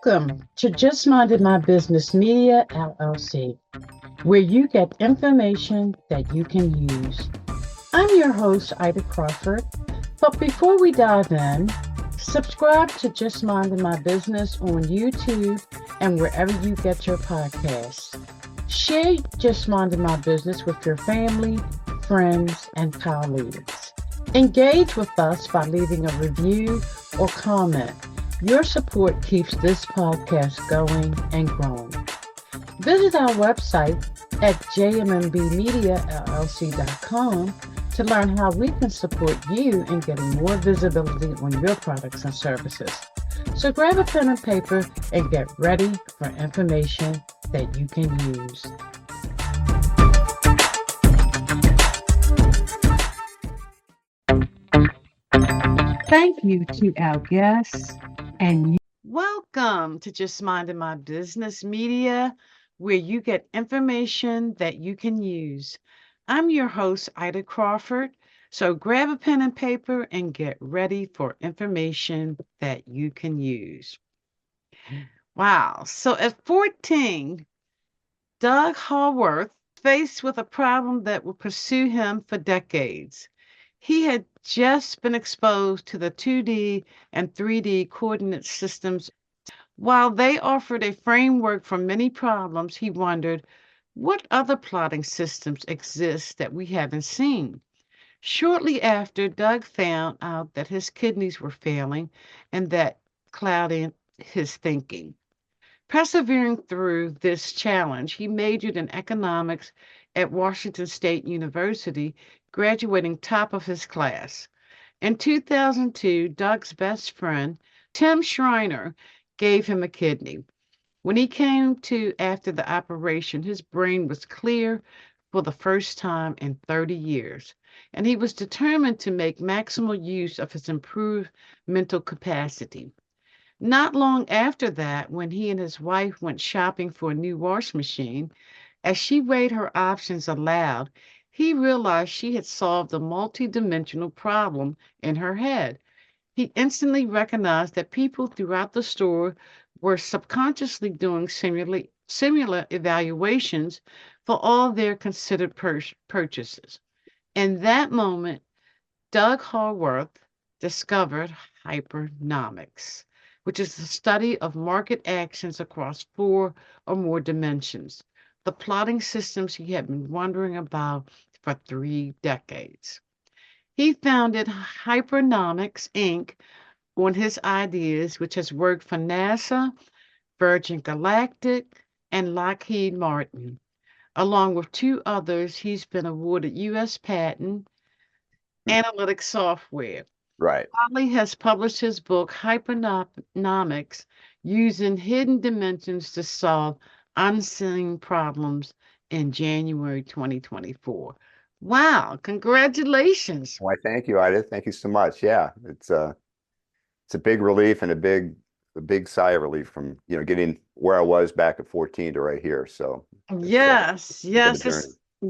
Welcome to Just Minded My Business Media LLC, where you get information that you can use. I'm your host, Ida Crawford. But before we dive in, subscribe to Just Minded My Business on YouTube and wherever you get your podcasts. Share Just Minded My Business with your family, friends, and colleagues. Engage with us by leaving a review or comment. Your support keeps this podcast going and growing. Visit our website at jmmbmediallc.com to learn how we can support you in getting more visibility on your products and services. So grab a pen and paper and get ready for information that you can use. Thank you to our guests and you. Welcome to Just Minding My Business Media, where you get information that you can use. I'm your host, Ida Crawford. So grab a pen and paper and get ready for information that you can use. Wow. So at 14, Doug Howarth faced with a problem that will pursue him for decades. He had just been exposed to the 2D and 3D coordinate systems. While they offered a framework for many problems, he wondered, what other plotting systems exist that we haven't seen? Shortly after, Doug found out that his kidneys were failing and that clouded his thinking. Persevering through this challenge, he majored in economics at Washington State University, graduating top of his class. In 2002, Doug's best friend, Tim Schreiner, gave him a kidney. When he came to after the operation, his brain was clear for the first time in 30 years, and he was determined to make maximal use of his improved mental capacity. Not long after that, when he and his wife went shopping for a new wash machine, as she weighed her options aloud, he realized she had solved a multidimensional problem in her head. He instantly recognized that people throughout the store were subconsciously doing similar evaluations for all their considered purchases. In that moment, Doug Howarth discovered hypernomics, which is the study of market actions across four or more dimensions, the plotting systems he had been wondering about for 3 decades. He founded Hypernomics Inc. on his ideas, which has worked for NASA, Virgin Galactic, and Lockheed Martin. Along with 2 others, he's been awarded U.S. patent analytic software. Right. Wiley has published his book, Hypernomics, using hidden dimensions to solve unseen problems in January 2024. Wow, congratulations. Why, thank you, Ida. Thank you so much. Yeah, it's a big relief and a big sigh of relief from, getting where I was back at 14 to right here. So Yes, it's been a yes, journey.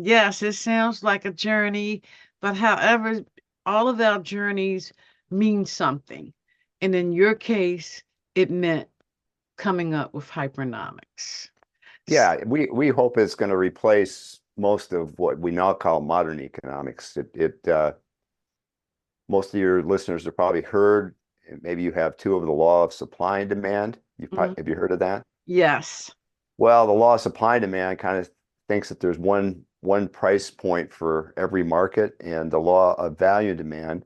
yes, it sounds like a journey, but however, all of our journeys mean something. And in your case, it meant coming up with hypernomics. Yeah, we hope it's going to replace most of what we now call modern economics. Most of your listeners have probably heard, maybe you have too, of the law of supply and demand. Have you heard of that? Yes. Well, the law of supply and demand kind of thinks that there's one price point for every market, and the law of value and demand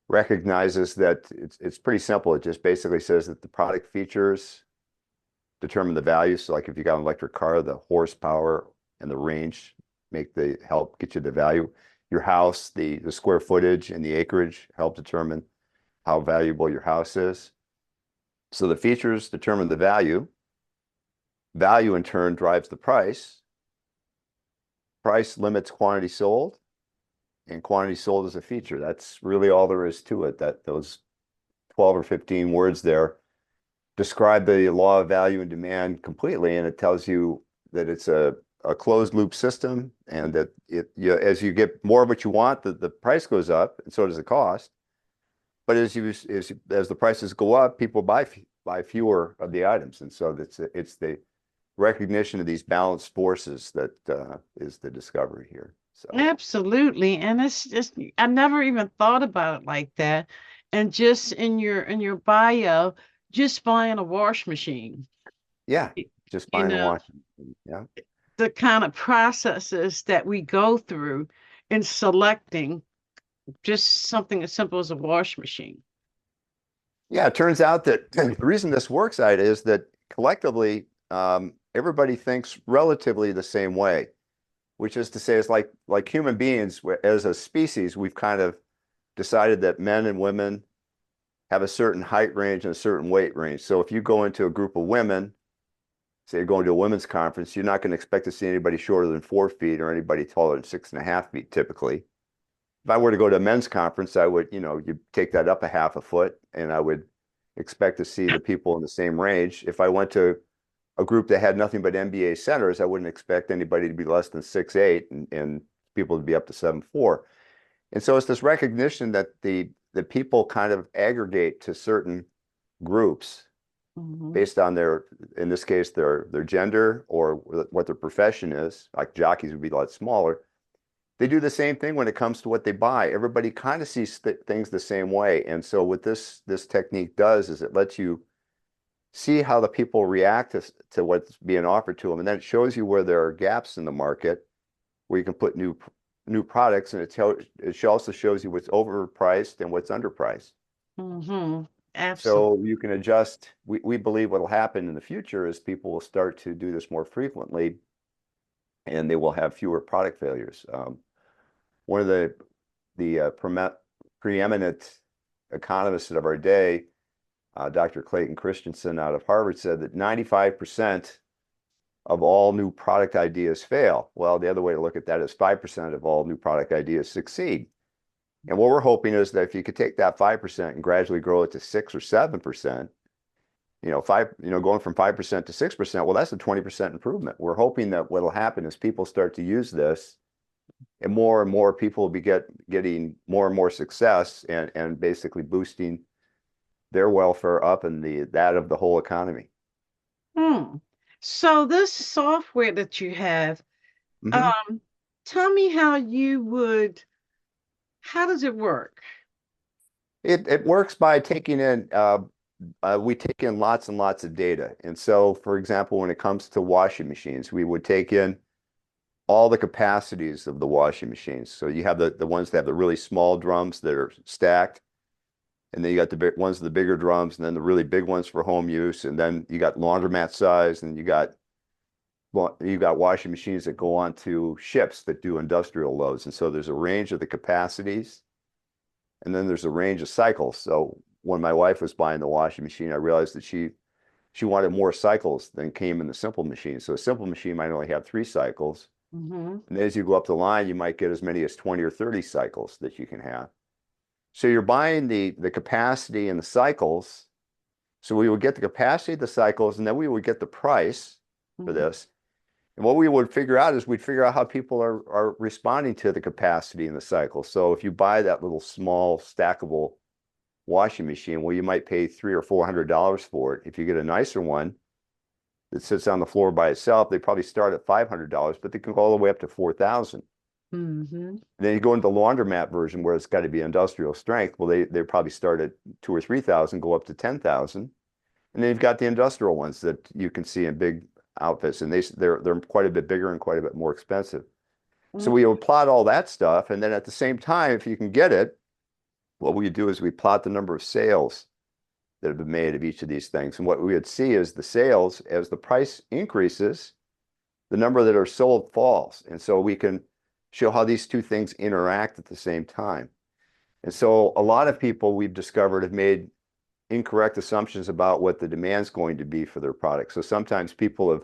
recognizes that it's pretty simple. It just basically says that the product features determine the value. So like if you got an electric car, the horsepower and the range help get you the value. Your house, the square footage and the acreage help determine how valuable your house is. So the features determine the value. Value in turn drives the price. Price limits quantity sold, and quantity sold is a feature. That's really all there is to it. That those 12 or 15 words there describe the law of value and demand completely, and it tells you that it's a closed loop system, and that as you get more of what you want, the price goes up, and so does the cost. But as the prices go up, people buy buy fewer of the items. And so it's the recognition of these balanced forces that is the discovery here. So Absolutely. And it's just I never even thought about it like that. And just in your bio, just buying a wash machine, yeah, y- just you buying a know, washing machine. Yeah. the kind of processes that we go through in selecting just something as simple as a wash machine. Yeah, it turns out that the reason this works, Ida, is that collectively, everybody thinks relatively the same way, which is to say, it's like human beings as a species, we've kind of decided that men and women have a certain height range and a certain weight range. So if you go into a group of women, say you're going to a women's conference, you're not going to expect to see anybody shorter than 4 feet or anybody taller than 6.5 feet typically. If I were to go to a men's conference, I would, you take that up a half a foot, and I would expect to see the people in the same range. If I went to a group that had nothing but MBA centers, I wouldn't expect anybody to be less than 6'8" and people to be up to 7'4". And so it's this recognition that the people kind of aggregate to certain groups Mhm. based on their, in this case, their gender or what their profession is. Like jockeys would be a lot smaller. They do the same thing when it comes to what they buy. Everybody kind of sees things the same way. And so what this technique does is it lets you see how the people react to what's being offered to them. And then it shows you where there are gaps in the market where you can put new products, and it also shows you what's overpriced and what's underpriced. Mhm. Absolutely. So you can adjust. We believe what will happen in the future is people will start to do this more frequently, and they will have fewer product failures. One of the preeminent economists of our day, Dr. Clayton Christensen out of Harvard, said that 95% of all new product ideas fail. Well, the other way to look at that is 5% of all new product ideas succeed. And what we're hoping is that if you could take that 5% and gradually grow it to 6 or 7%, going from 5% to 6%, well, that's a 20% improvement. We're hoping that what'll happen is people start to use this, and more people will be getting more and more success, and basically boosting their welfare up and that of the whole economy. Hmm. So this software that you have, Mhm. um, tell me how does it work? It works by taking in we take in lots and lots of data. And so, for example, when it comes to washing machines, we would take in all the capacities of the washing machines. So you have the ones that have the really small drums that are stacked, and then you got the big ones, the bigger drums, and then the really big ones for home use, and then you got laundromat size, and you got washing machines that go onto ships that do industrial loads. And so there's a range of the capacities, and then there's a range of cycles. So when my wife was buying the washing machine, I realized that she wanted more cycles than came in the simple machine. So a simple machine might only have 3 cycles. Hmm. And as you go up the line, you might get as many as 20 or 30 cycles that you can have. So you're buying the capacity and the cycles. So we would get the capacity of the cycles, and then we would get the price for Hmm. this. And what we would figure out is we'd figure out how people are responding to the capacity and the cycle. So if you buy that little small stackable washing machine, well, you might pay $300 or $400 for it. If you get a nicer one that sits on the floor by itself, they probably start at $500, but they can go all the way up to 4,000. Hmm. And then you go into the laundromat version where it's got to be industrial strength. Well, they probably start at 2 or 3,000, go up to 10,000. And then you've got the industrial ones that you can see in big outfits, and they're quite a bit bigger and quite a bit more expensive. So we would plot all that stuff, and then at the same time, if you can get it, what we do is we plot the number of sales that have been made of each of these things. And what we would see is the sales, as the price increases, the number that are sold falls. And so we can show how these two things interact at the same time. And so a lot of people we've discovered have made incorrect assumptions about what the demand's going to be for their product. So sometimes people have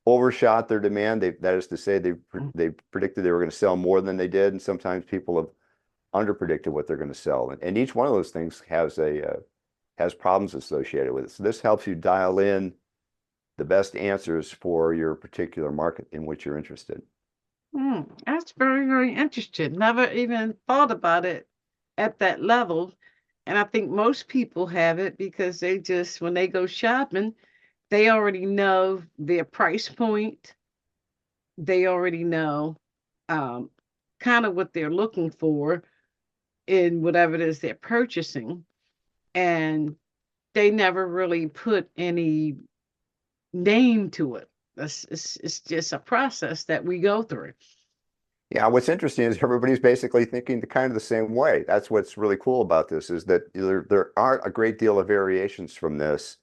overshot their demand. That is to say, they predicted they were going to sell more than they did, and sometimes people have underpredicted what they're going to sell. And each one of those things has problems associated with it. So this helps you dial in the best answers for your particular market in which you're interested. That's very, very interesting. Never even thought about it at that level. And I think most people have it because they just, when they go shopping, they already know their price point. They already know um, kind of what they're looking for in whatever it is they're purchasing. And they never really put any name to it. It's just a process that we go through. Yeah, what's interesting is everybody's basically thinking the kind of the same way. That's what's really cool about this is that there aren't a great deal of variations from this,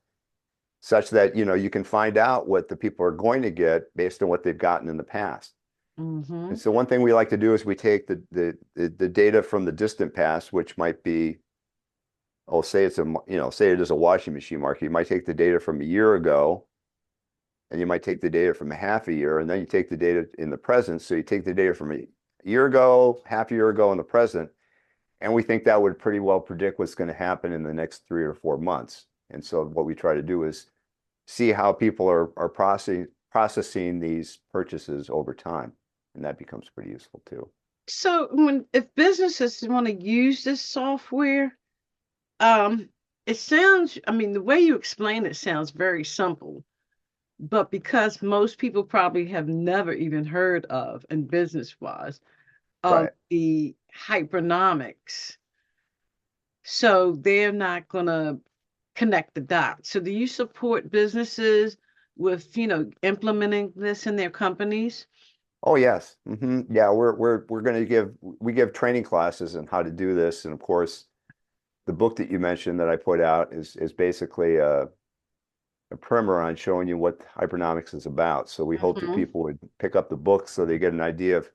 such that you can find out what the people are going to get based on what they've gotten in the past. And Hmm. so one thing we like to do is we take the data from the distant past, which might be, oh, say it's say it is a washing machine market. You might take the data from a year ago, and you might take the data from a half a year, and then you take the data in the present. So you take the data from a year ago, half a year ago, and the present, and we think that would pretty well predict what's going to happen in the next 3 or 4 months. And so what we try to do is see how people are processing these purchases over time, and that becomes pretty useful too. So when if businesses want to use this software, um, it sounds, I mean, the way you explain it sounds very simple, but because most people probably have never even heard of, in business wise, of Right. the hypernomics, so they're not gonna connect the dots. So do you support businesses with, implementing this in their companies? Oh yes. Yeah, we're going to give training classes on how to do this, and of course, the book that you mentioned that I put out is basically a primer on showing you what hypernomics is about. So we hope that Hmm. people would pick up the book so they get an idea of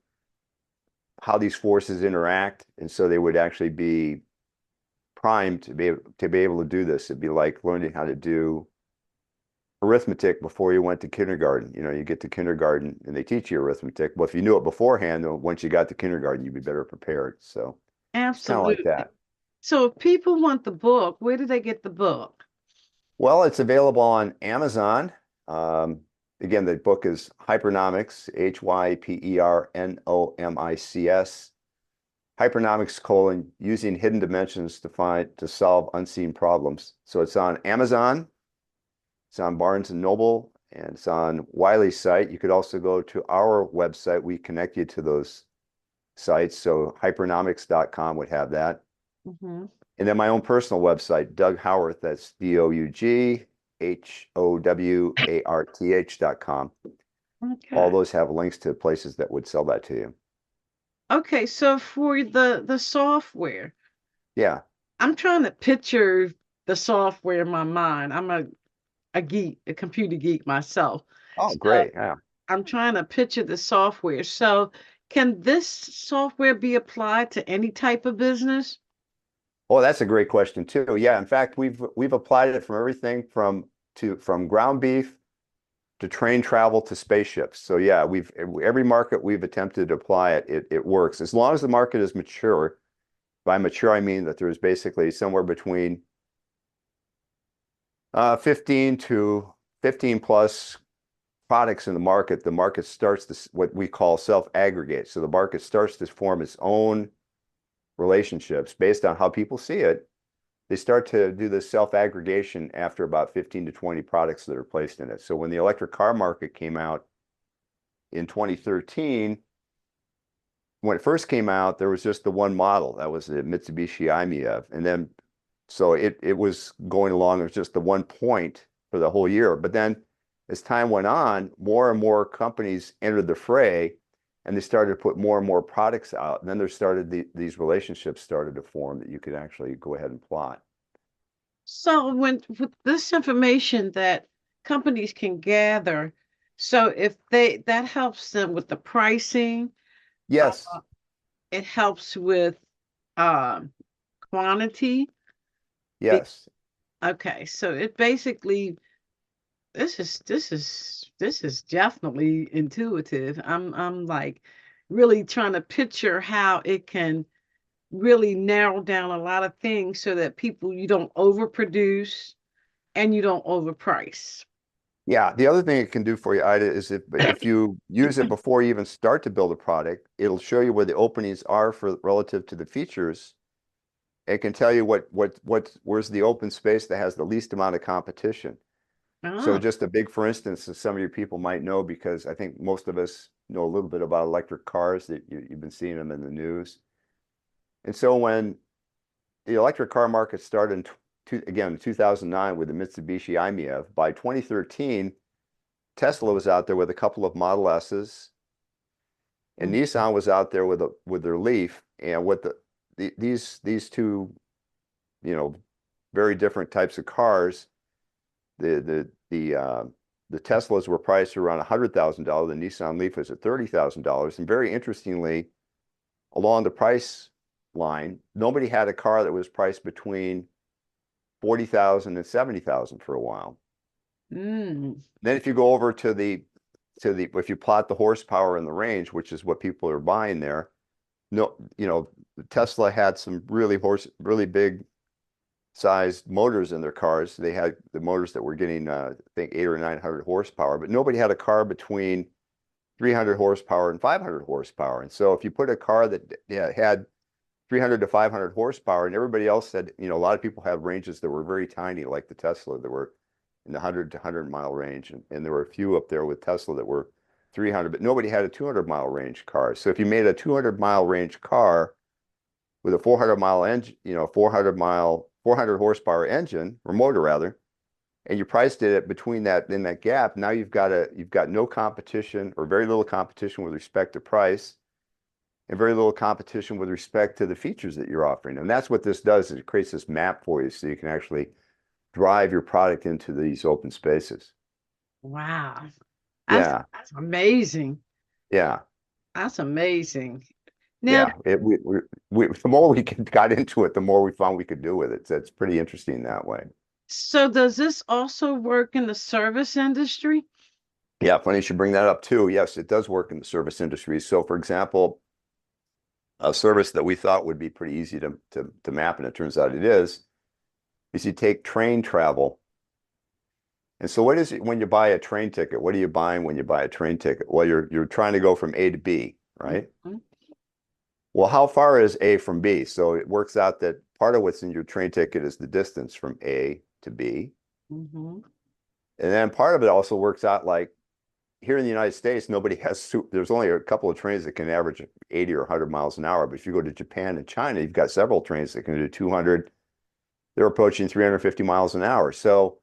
how these forces interact, and so they would actually be primed to be able to do this. It'd be like learning how to do arithmetic before you went to kindergarten. You get to kindergarten and they teach you arithmetic. Well, if you knew it beforehand, then once you got to kindergarten, you'd be better prepared. So it's kind of like Absolutely. that. So if people want the book, where do they get the book? Well, it's available on Amazon. Um, Again, the book is Hypernomics, Hypernomics, Hypernomics: using hidden dimensions to solve unseen problems. So it's on Amazon, it's on Barnes and Noble, and it's on Wiley's site. You could also go to our website. We connect you to those sites. So hypernomics.com would have that. Hmm. And then my own personal website, Doug Howarth, that's DougHowarth.com. All Okay. those have links to places that would sell that to you. Okay, so for the software, Yeah. I'm trying to picture the software in my mind. I'm a geek, a computer geek myself. Oh, So great. Yeah. I'm trying to picture the software. So can this software be applied to any type of business? Oh, that's a great question too. Yeah. In fact, we've applied it from everything from ground beef to train travel to spaceships. So yeah, we've every market we've attempted to apply it works as long as the market is mature. By mature, I mean that there's basically somewhere between 15 to 15 plus products in the market. The market starts to what we call self-aggregate. So the market starts to form its own relationships based on how people see it. They start to do this self-aggregation after about 15 to 20 products that are placed in it. So when the electric car market came out in 2013, when it first came out, there was just the one model. That was the Mitsubishi i-MiEV. And then, so it was going along, it was just the one point for the whole year. But then as time went on, more and more companies entered the fray and they started to put more and more products out. And then these relationships started to form that you could actually go ahead and plot. So when with this information that companies can gather, so if they that helps them with the pricing, uh, Yes, it helps with um, quantity. Be, yes. okay, so it basically this is definitely intuitive. I'm like really trying to picture how it can really narrow down a lot of things so that people you don't overproduce and you don't overprice. Yeah, the other thing it can do for you, Ida, is if you use it before you even start to build a product, it'll show you where the openings are for relative to the features. it can tell you where's the open space that has the least amount of competition. So Oh. just a big, for instance, that some of your people might know, because I think most of us know a little bit about electric cars, that you've been seeing them in the news. And so when the electric car market started in 2009 with the Mitsubishi i-MiEV, by 2013, Tesla was out there with a couple of Model S's, and Mm. Nissan was out there with their Leaf, and with these two, you know, very different types of cars. The Teslas were priced around $100,000. The Nissan Leaf was at $30,000. And very interestingly, along the price line, nobody had a car that was priced between 40,000 and 70,000 for a while. Mm. Then if you go over to if you plot the horsepower and the range, which is what people are buying there, no, Tesla had some really big sized motors in their cars. They had the motors that were getting, I think, 800 or 900 horsepower, but nobody had a car between 300 horsepower and 500 horsepower. And so if you put a car that had 300 to 500 horsepower, and everybody else said, a lot of people have ranges that were very tiny, like the Tesla, that were in the 100 to 100-mile range. And there were a few up there with Tesla that were 300, but nobody had a 200-mile range car. So if you made a 200-mile range car with a 400-mile engine, 400 horsepower engine, or motor rather, and you priced it at between that, in that gap, now you've got no competition, or very little competition with respect to price, and very little competition with respect to the features that you're offering. And that's what this does, is it creates this map for you so you can actually drive your product into these open spaces. Wow. That's Yeah, that's amazing. yeah, That's amazing. Now, yeah. The more we got into it, the more we found we could do with it. So it's pretty interesting that way. so does this also work in the service industry? Yeah, funny you should bring that up too. Yes, it does work in the service industry. So for example, a service that we thought would be pretty easy to map, and it turns out it is you take train travel. And so what is it when you buy a train ticket? What are you buying when you buy a train ticket? Well, you're trying to go from A to B, right? Mhm. Well, how far is A from B? So it works out that part of what's in your train ticket is the distance from A to B. Mhm. And then part of it also works out, like here in the United States, there's only a couple of trains that can average 80 or 100 miles an hour. But if you go to Japan and China, you've got several trains that can do 200. They're approaching 350 miles an hour. So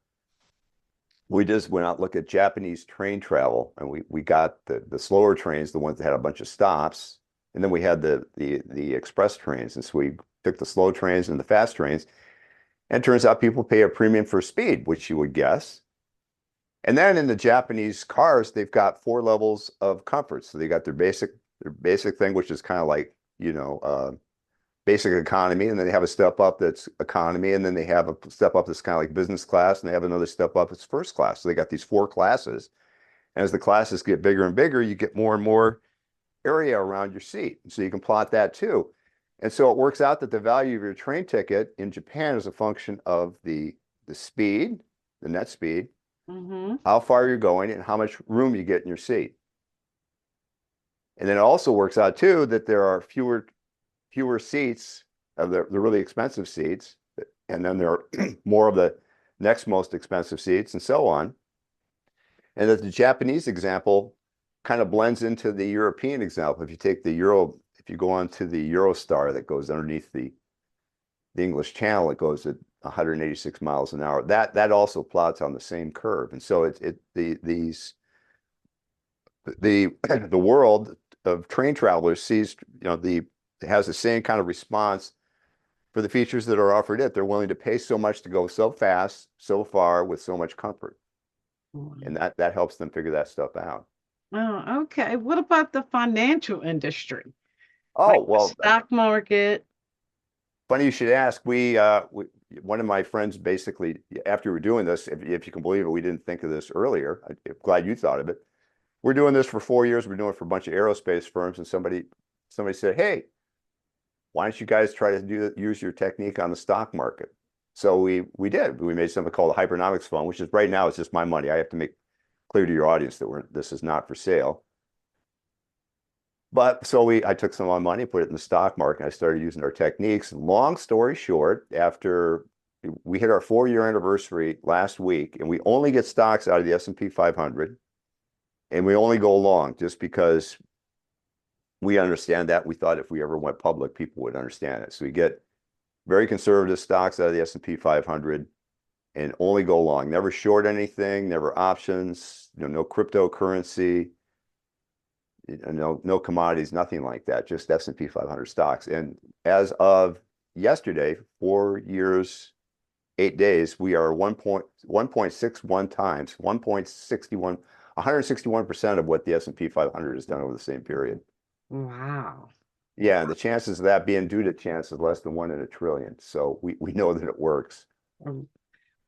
we just went out and looked at Japanese train travel, and we got the slower trains, the ones that had a bunch of stops, and then we had the express trains. And so we took the slow trains and the fast trains, and it turns out people pay a premium for speed, which you would guess. And then in the Japanese cars, they've got 4 levels of comfort. So they got their basic thing, which is kind of like, basic economy. And then they have a step up that's economy. And then they have a step up that's kind of like business class. And they have another step up that's first class. So they got these 4 classes. And as the classes get bigger and bigger, you get more and more area around your seat. So you can plot that too. And so it works out that the value of your train ticket in Japan is a function of the speed, the net speed, Mhm. how far you're going, and how much room you get in your seat. And then it also works out too that there are fewer seats of the really expensive seats, and then there are more of the next most expensive seats, and so on. And that the Japanese example kind of blends into the European example. If you take if you go on to the Eurostar that goes underneath the English Channel, it goes at 186 miles an hour. That also plots on the same curve. And so the world of train travelers sees, has the same kind of response for the features that are offered it. They're willing to pay so much to go so fast, so far, with so much comfort. And that helps them figure that stuff out. Oh, okay. What about the financial industry, Oh, like the well, stock market? funny you should ask. One of my friends, basically, after we were doing this, if you can believe it, we didn't think of this earlier. I'm glad you thought of it. We're doing this for 4 years. We're doing it for a bunch of aerospace firms, and somebody said, "Hey, why don't you guys try to use your technique on the stock market?" So we did. We made something called a Hypernomics fund, which is right now it's just my money. I have to make clear to your audience that this is not for sale. But so I took some of my money, put it in the stock market, and I started using our techniques. Long story short, after we hit our 4-year anniversary last week, and we only get stocks out of the S&P 500, and we only go long just because we understand that. We thought if we ever went public, people would understand it. So we get very conservative stocks out of the S&P 500 and only go long. Never short anything, never options, no cryptocurrency, no commodities, nothing like that, just S&P 500 stocks. And as of yesterday, 4 years, 8 days, we are 1.61 times, 161% of what the S&P 500 has done over the same period. Wow. Yeah, and the chances of that being due to chance is less than 1 in a trillion. So we know that it works. Um,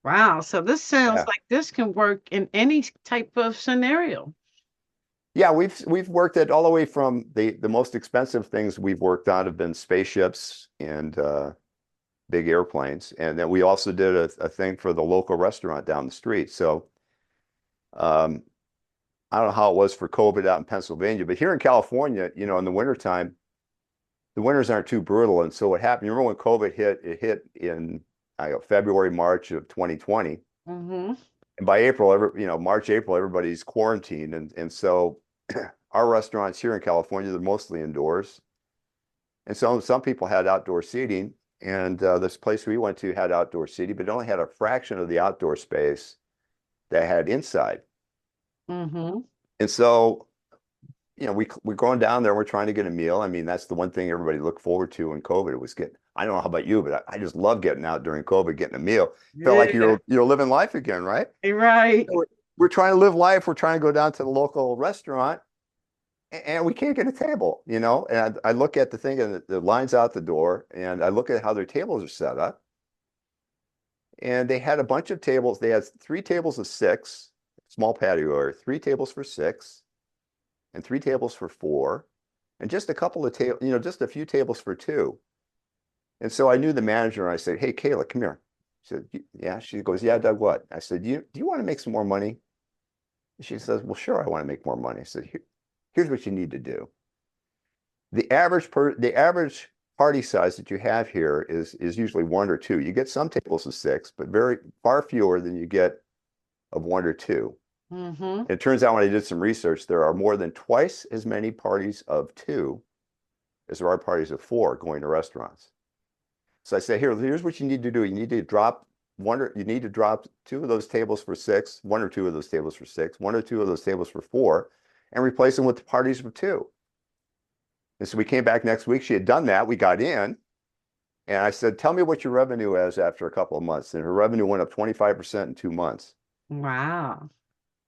Wow. So this sounds Yeah. like this can work in any type of scenario. Yeah, we've worked at all the way from the most expensive things we've worked on have been spaceships and big airplanes. And then we also did a thing for the local restaurant down the street. So um, I don't know how it was for COVID out in Pennsylvania, but here in California, in the wintertime, the winters aren't too brutal. And so what happened, you remember when COVID hit, it hit in February, March of 2020. Mm-hmm. And by April, March, April, everybody's quarantined. And so our restaurants here in California, they're mostly indoors. And so some people had outdoor seating. And this place we went to had outdoor seating, but it only had a fraction of the outdoor space that had inside. Mm-hmm. And so, we're going down there, we're trying to get a meal. I mean, that's the one thing everybody looked forward to in COVID was I don't know how about you, but I just love getting out during COVID, getting a meal. Felt like Yeah. you're living life again, right? Right. So we're trying to live life. We're trying to go down to the local restaurant and we can't get a table, And I look at the thing and the line's out the door and I look at how their tables are set up. And they had a bunch of tables. They had 3 tables of 6, small patio area, 3 tables for 6 and 3 tables for 4 and just a couple of tables, just a few tables for 2. And so I knew the manager and I said, "Hey, Kayla, come here." She said, "Yeah." She goes, "Yeah, Doug, what?" I said, do you want to make some more money?" She says, "Well, sure, I want to make more money." I said, Here's what you need to do. The average party size that you have here is usually 1 or 2. You get some tables of 6, but very far fewer than you get of 1 or 2. Mm-hmm. It turns out when I did some research, there are more than twice as many parties of 2 as there are parties of 4 going to restaurants. So I say, here's what you need to do. You need to drop 2 of those tables for 6, 1 or 2 of those tables for 6, 1 or 2 of those tables for 4, and replace them with the parties for 2. And so we came back next week. She had done that. We got in, and I said, "Tell me what your revenue is after a couple of months." And her revenue went up 25% in 2 months. Wow.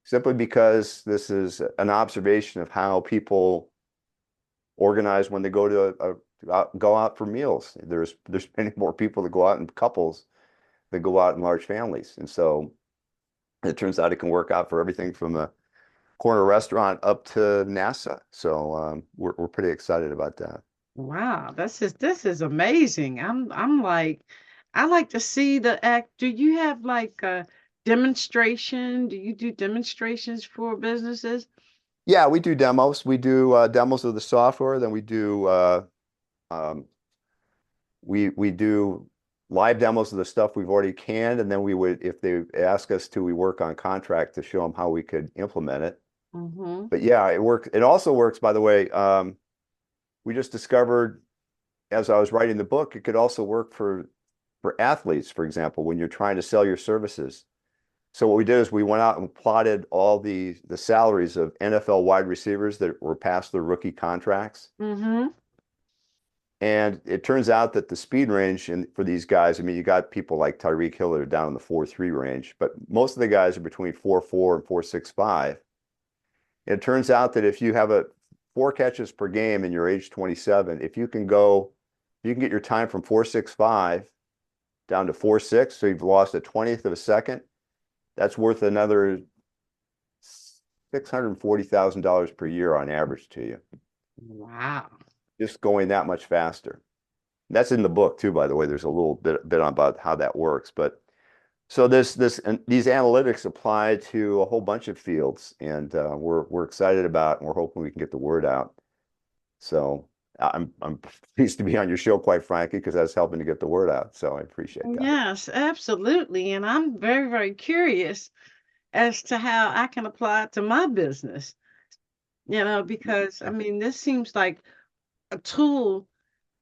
Simply because this is an observation of how people organize when they go out for meals. There's many more people that go out in couples than go out in large families. And so it turns out it can work out for everything from a corner restaurant up to NASA. So we're pretty excited about that. Wow. This is amazing. I'm like, I like to see the act. Do you have like a demonstration? Do you do demonstrations for businesses? Yeah, we do demos. We do demos of the software. Then um, we do live demos of the stuff we've already canned, and then we would, if they ask us to, we work on contract to show them how we could implement it. Mm-hmm. But yeah, it works. It also works, by the way. We just discovered as I was writing the book, it could also work for athletes, for example, when you're trying to sell your services. So what we did is we went out and plotted all the salaries of NFL wide receivers that were past their rookie contracts. Mm-hmm. And it turns out that the speed range for these guys, I mean, you got people like Tyreek Hill that are down in the 4.3 range, but most of the guys are between 4.4 and 4.65. It turns out that if you have 4 catches per game and you're age 27, if you can get your time from 4.65 down to 4.6, so you've lost a 20th of a second, that's worth another $640,000 per year on average to you. Wow. Just going that much faster. That's in the book too, by the way. There's a little bit about how that works. But so these analytics apply to a whole bunch of fields, and we're excited about, and we're hoping we can get the word out. So I'm pleased to be on your show, quite frankly, because that's helping to get the word out. So I appreciate that. Yes, absolutely. And I'm very, very curious as to how I can apply it to my business, because I mean, this seems like a tool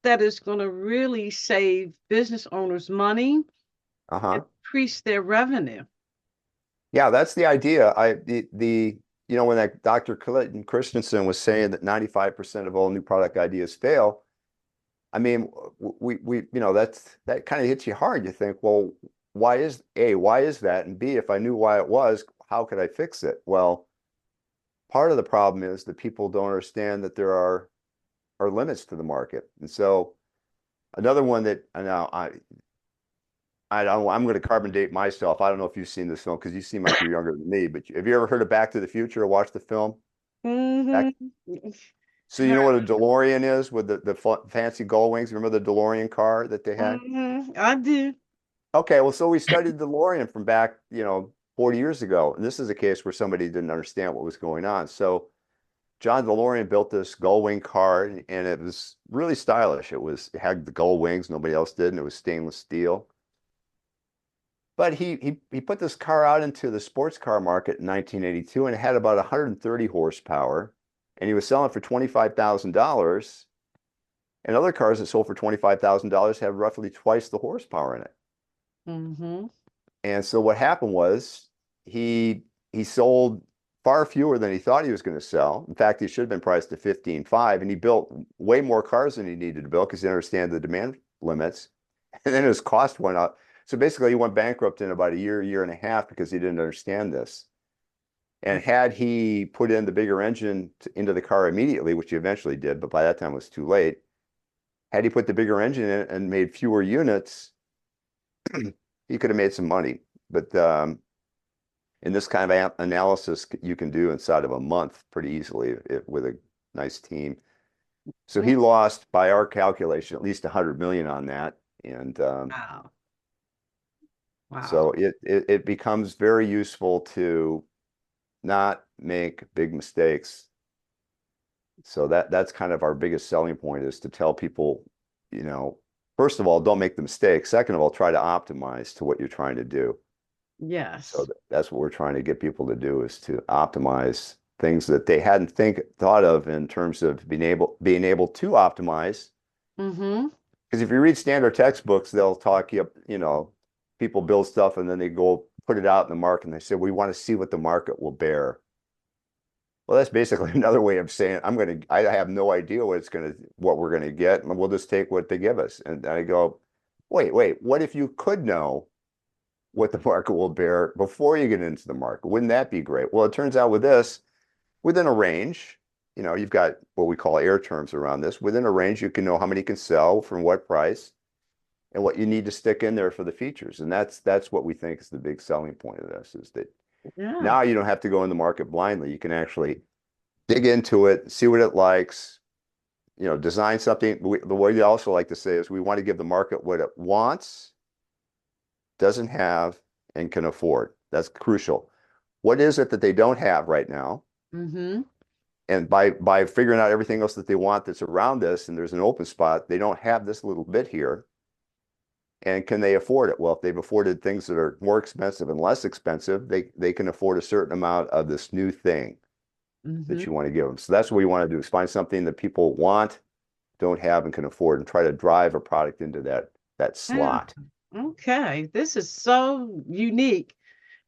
that is going to really save business owners money, Uh-huh. increase their revenue. Yeah, that's the idea. When that Dr. Clinton Christensen was saying that 95% of all new product ideas fail, I mean, that kind of hits you hard. You think, well, why is that? And B, if I knew why it was, how could I fix it? Well, part of the problem is that people don't understand that there are limits to the market. And so another one that I know I don't, I'm going to carbon date myself. I don't know if you've seen this film because you seem like you're younger than me, but have you ever heard of Back to the Future or watched the film? Hmm. Back, so you know what a DeLorean is with the fancy gull wings? Remember the DeLorean car that they had? I do. Okay, well, so we studied DeLorean from back, 40 years ago. And this is a case where somebody didn't understand what was going on. So John DeLorean built this gull wing car and it was really stylish. It had the gull wings, nobody else did, and it was stainless steel. But he put this car out into the sports car market in 1982 and it had about 130 horsepower. And he was selling for $25,000. And other cars that sold for $25,000 have roughly twice the horsepower in it. Hmm. And so what happened was he sold far fewer than he thought he was going to sell. In fact, he should have been priced to 15.5, and he built way more cars than he needed to build because he understand the demand limits. And then his cost went up. So basically, he went bankrupt in about a year and a half because he didn't understand this. And had he put in the bigger engine into the car immediately, which he eventually did, but by that time it was too late. Had he put the bigger engine in and made fewer units, he could have made some money. But in this kind of analysis, you can do inside of a month pretty easily with a nice team. So he lost, by our calculation, at least 100 million on that. And Wow. Wow. so it becomes very useful to not make big mistakes. So that's kind of our biggest selling point is to tell people, first of all, don't make the mistake. Second of all, try to optimize to what you're trying to do. So Yes. that's what we're trying to get people to do is to optimize things that they hadn't thought of in terms of being able to optimize. Hmm. Because if you read standard textbooks, they'll talk people build stuff and then they go put it out in the market and they say, we want to see what the market will bear. Well, that's basically another way of saying I have no idea what we're gonna get, and we'll just take what they give us. And I go, wait, what if you could know what the market will bear before you get into the market? Wouldn't that be great? Well, it turns out with this, within a range, you've got what we call air terms around this. Within a range, you can know how many can sell from what price and what you need to stick in there for the features. And that's what we think is the big selling point of this is that Yeah. now you don't have to go in the market blindly. You can actually dig into it, see what it likes, design something. The way you also like to say is we want to give the market what it wants, doesn't have, and can afford. That's crucial. What is it that they don't have right now? Hmm. And by figuring out everything else that they want that's around this, and there's an open spot, they don't have this little bit here. And can they afford it? Well, if they've afforded things that are more expensive and less expensive, they can afford a certain amount of this new thing that Hmm. you want to give them. So that's what we want to do is find something that people want, don't have, and can afford, and try to drive a product into that Yeah. slot. Okay. This is so unique.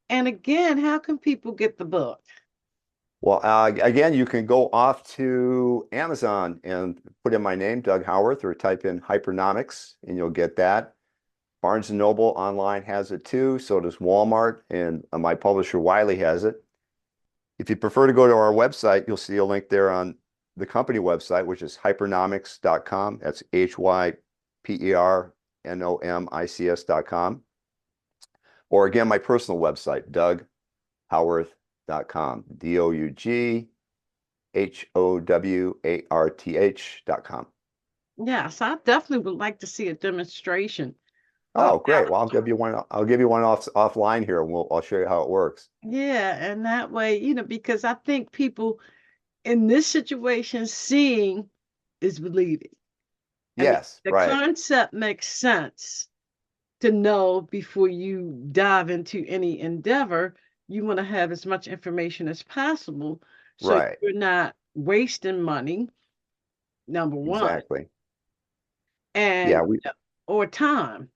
And again, how can people get the book? Well, again, you can go off to Amazon and put in my name, Doug Howarth, or type in Hypernomics, and you'll get that. Barnes& and Noble online has it too. So does Walmart, and my publisher Wiley has it. If you prefer to go to our website, you'll see a link there on the company website, which is hypernomics.com. That's hypernomics.com. Or again, my personal website, doughowarth.com. DOUGHOWARTH.com. Yes, I definitely would like to see a demonstration. Oh, Oh, great. Well, I'll give you one. I'll give you one offline here, and I'll show you how it works. yeah. And that way, because I think people in this situation seeing is believing. And Yes, the right, concept makes sense to know before you dive into any endeavor. You want to have as much information as possible so right, you're not wasting money, number one, exactly. Yeah, and or time.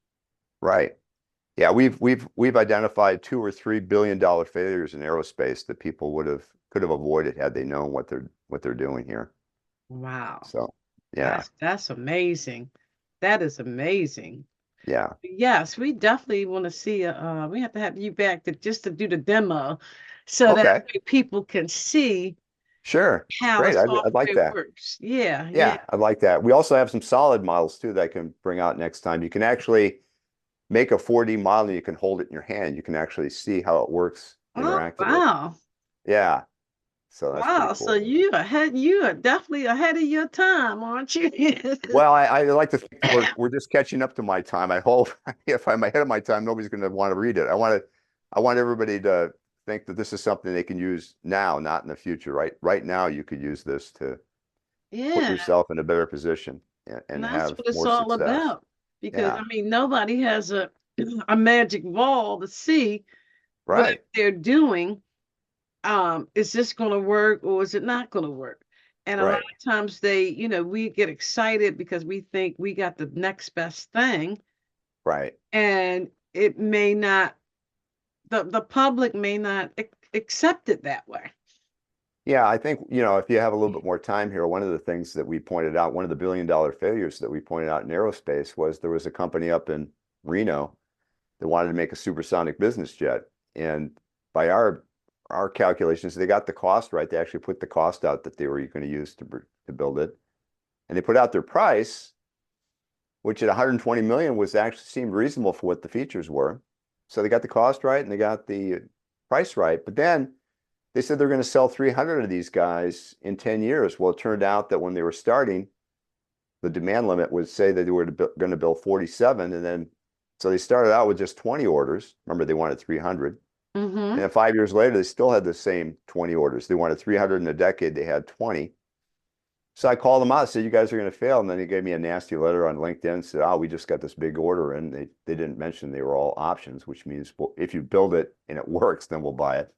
right. Yeah, we've identified $2 or $3 billion failures in aerospace that people could have avoided had they known what they're doing here. Wow. So, yeah, That's amazing. That is amazing. yeah. Yes, we definitely want to see we have to have you back to just to do the demo so that Okay, way people can see sure. how the Great. I'd like software that. works. Yeah, yeah. Yeah, I'd like that. We also have some solid models too that I can bring out next time. You can actually make a 4D model and you can hold it in your hand. You can actually see how it works Oh, interactively. wow. Yeah, so that's pretty Wow. So cool. you are definitely ahead of your time, aren't you? Well, I like to think we're just catching up to my time. I hope if I'm ahead of my time, nobody's going to want to read it. I want everybody to think that this is something they can use now, not in the future. Right now, you could use this to put Yeah. yourself in a better position And and that's have what it's more all success. about. Because Yeah, I mean, nobody has a a magic ball to see what right, they're doing. Is this going to work or is it not going to work? And a lot right, of times we get excited because we think we got the next best thing, right. and it may not, the public may not accept it that way. Yeah, I think, if you have a little bit more time here, one of the things that we pointed out, one of the billion-dollar failures that we pointed out in aerospace was there was a company up in Reno that wanted to make a supersonic business jet. And by our calculations, they got the cost right. They actually put the cost out that they were going to use to build it. And they put out their price, which at 120 million was actually seemed reasonable for what the features were. So they got the cost right and they got the price right. But then they said they're going to sell 300 of these guys in 10 years. Well, it turned out that when they were starting, the demand limit would say that they were going to build 47. And then, so they started out with just 20 orders. Remember, they wanted 300. And Mm-hmm. then 5 years later, they still had the same 20 orders. They wanted 300 in a decade. They had 20. So I called them out and said, you guys are going to fail. And then he gave me a nasty letter on LinkedIn and said, oh, we just got this big order. And they didn't mention they were all options, which means, well, if you build it and it works, then we'll buy it.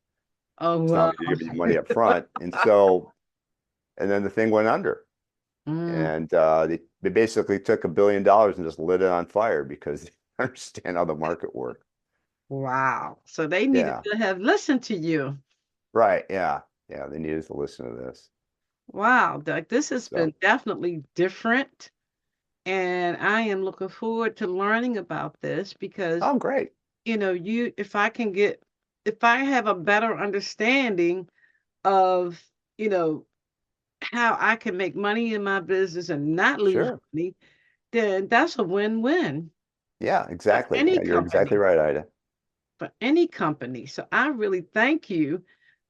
Oh, It's not wow. like you're giving you money up front. And so, and then the thing went under. Mm, And they basically took $1 billion and just lit it on fire because they understand how the market works. wow. So they needed Yeah, to have listened to you. right. Yeah. Yeah. They needed to listen to this. Wow, Doug, this has So, been definitely different. And I am looking forward to learning about this because, oh, great. if I have a better understanding of, you know, how I can make money in my business and not lose Sure. money, then that's a win-win Yeah, for exactly. any Yeah, you're exactly company, right, Ida. for any company. So I really thank you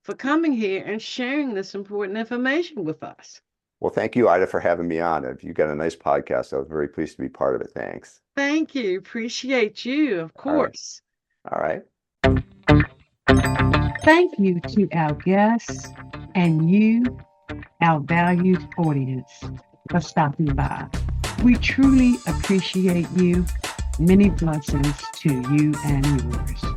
for coming here and sharing this important information with us. Well, thank you, Ida, for having me on. If you got a nice podcast, I was very pleased to be part of it. Thanks. Thank you. Appreciate you, of All right. course. All right. Thank you to our guests and you, our valued audience, for stopping by. We truly appreciate you. Many blessings to you and yours.